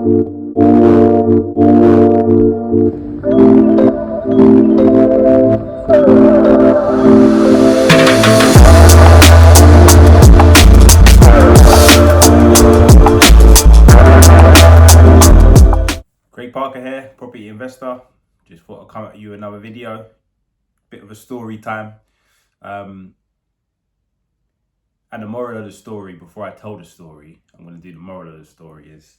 Craig Parker here, property investor. Just thought I'd come at you another video. Bit of a story time. And the moral of the story, before I tell the story, I'm going to do the moral of the story is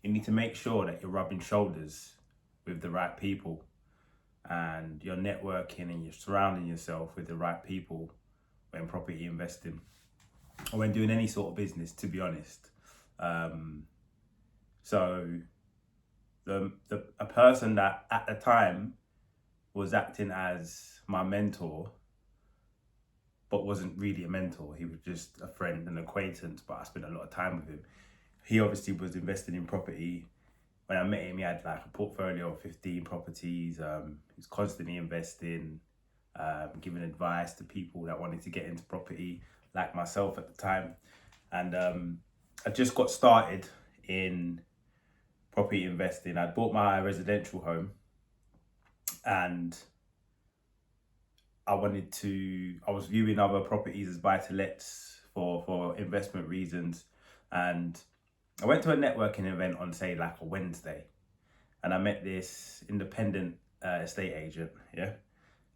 you need to make sure that you're rubbing shoulders with the right people and you're networking and you're surrounding yourself with the right people when property investing or when doing any sort of business, to be honest. A person that at the time was acting as my mentor, but wasn't really a mentor. He was just a friend, an acquaintance, but I spent a lot of time with him. He obviously was investing in property. When I met him, he had like a portfolio of 15 properties. He was constantly investing, giving advice to people that wanted to get into property, like myself at the time. And I just got started in property investing. I bought my residential home and I was viewing other properties as buy-to-lets for investment reasons. And I went to a networking event on, say, like a Wednesday, and I met this independent estate agent, yeah.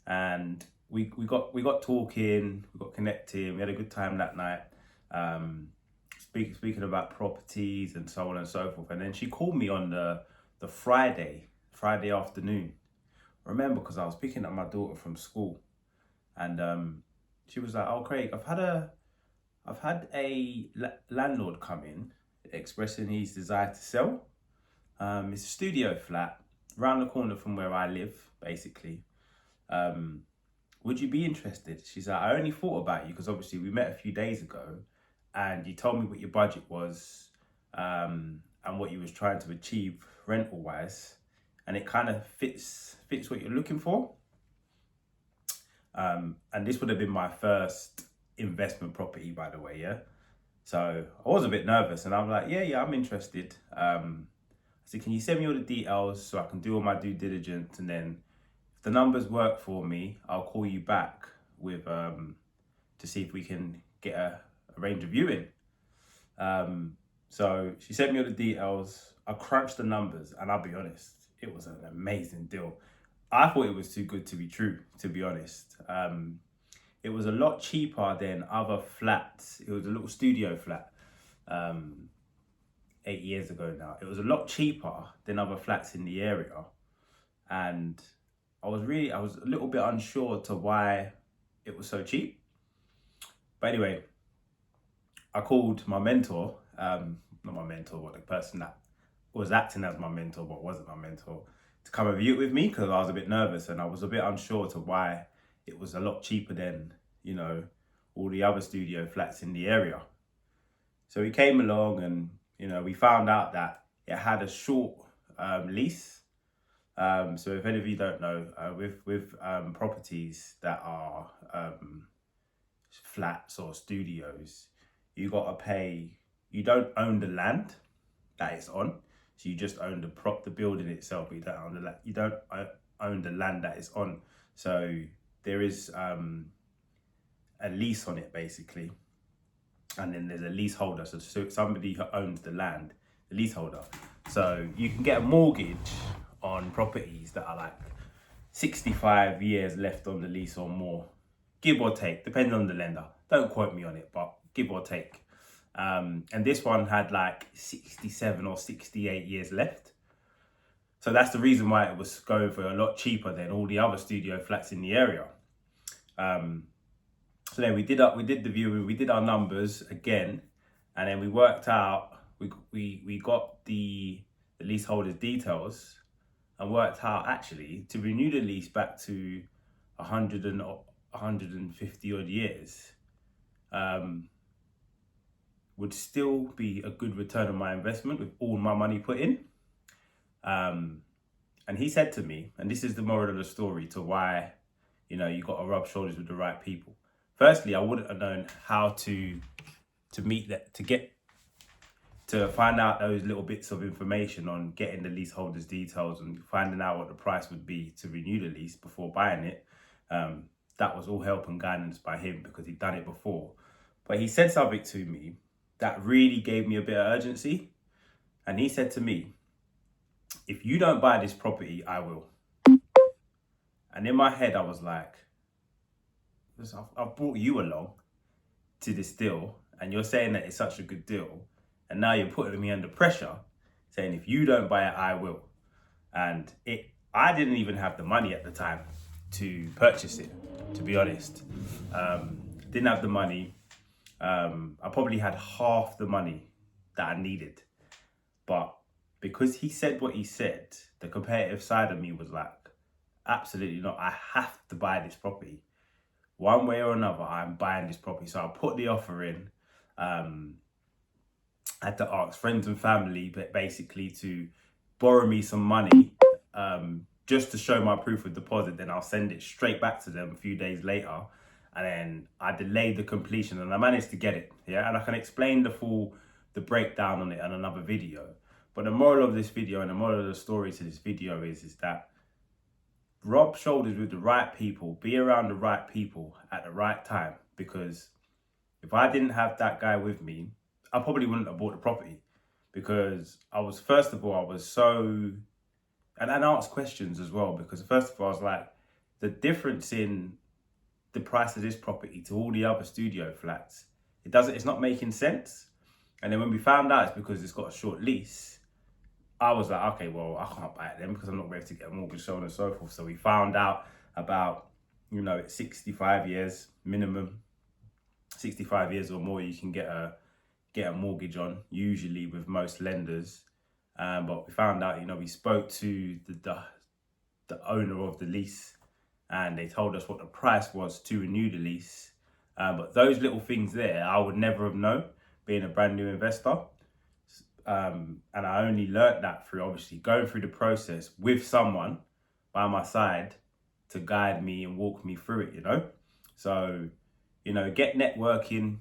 And we got talking, we got connecting, we had a good time that night, speaking about properties and so on and so forth. And then she called me on the Friday afternoon. I remember because I was picking up my daughter from school, and she was like, "Oh, Craig, I've had a landlord come in expressing his desire to sell. It's a studio flat around the corner from where I live, basically. Would you be interested?" She's like, "I only thought about you because obviously we met a few days ago and you told me what your budget was and what you was trying to achieve rental wise, and it kind of fits what you're looking for." And this would have been my first investment property, by the way, yeah. So I was a bit nervous, and I'm like, yeah, I'm interested. I said, "Can you send me all the details so I can do all my due diligence, and then if the numbers work for me, I'll call you back with to see if we can get a range of viewing." So she sent me all the details. I crunched the numbers, and I'll be honest, it was an amazing deal. I thought it was too good to be true, to be honest. It was a lot cheaper than other flats. It was a little studio flat 8 years ago now. It was a lot cheaper than other flats in the area. And I was a little bit unsure to why it was so cheap. But anyway, I called my mentor, not my mentor, but the person that was acting as my mentor, but wasn't my mentor, to come and view it with me because I was a bit nervous and I was a bit unsure to why it was a lot cheaper than, all the other studio flats in the area. So he came along and, we found out that it had a short lease. So if any of you don't know, with properties that are flats or studios, you don't own the land that it's on. So you just own the building itself, but you don't own the land that it's on. So there is a lease on it, basically, and then there's a leaseholder. So somebody who owns the land, the leaseholder. So you can get a mortgage on properties that are like 65 years left on the lease or more, give or take, depending on the lender. Don't quote me on it, but give or take. And this one had like 67 or 68 years left. So that's the reason why it was going for a lot cheaper than all the other studio flats in the area. So then we did the viewing, we did our numbers again, and then we worked out, we got the leaseholder's details and worked out actually to renew the lease back to 150 odd years would still be a good return on my investment with all my money put in. And he said to me, and this is the moral of the story to why, you got to rub shoulders with the right people. Firstly, I wouldn't have known how to meet that, to get to find out those little bits of information on getting the leaseholder's details and finding out what the price would be to renew the lease before buying it, that was all help and guidance by him because he'd done it before. But he said something to me that really gave me a bit of urgency. And he said to me, if you don't buy this property, I will. And in my head, I was like, I've brought you along to this deal and you're saying that it's such a good deal. And now you're putting me under pressure saying, if you don't buy it, I will. And I didn't even have the money at the time to purchase it, to be honest. Didn't have the money. I probably had half the money that I needed. But because he said what he said, the competitive side of me was like, absolutely not. I have to buy this property. One way or another, I'm buying this property. So I put the offer in. I had to ask friends and family, but basically to borrow me some money just to show my proof of deposit. Then I'll send it straight back to them a few days later. And then I delayed the completion and I managed to get it. Yeah, and I can explain the breakdown on it on another video. But the moral of this video and the moral of the story to this video is that rub shoulders with the right people, be around the right people at the right time. Because if I didn't have that guy with me, I probably wouldn't have bought the property. Because I was so, and I asked questions as well. Because first of all, I was like, the difference in the price of this property to all the other studio flats, it's not making sense. And then when we found out it's because it's got a short lease, I was like, okay, well, I can't buy it then because I'm not ready to get a mortgage, so on and so forth. So we found out about, it's 65 years minimum, 65 years or more you can get a mortgage on, usually with most lenders. But we found out, we spoke to the owner of the lease and they told us what the price was to renew the lease. But those little things there, I would never have known being a brand new investor. And I only learnt that through obviously going through the process with someone by my side to guide me and walk me through it, So, get networking,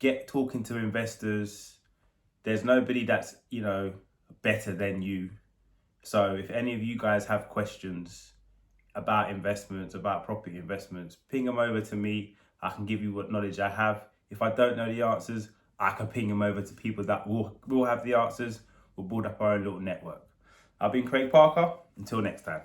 get talking to investors. There's nobody that's, better than you. So if any of you guys have questions about investments, about property investments, ping them over to me. I can give you what knowledge I have. If I don't know the answers, I can ping them over to people that will have the answers. We'll build up our own little network. I've been Craig Parker. Until next time.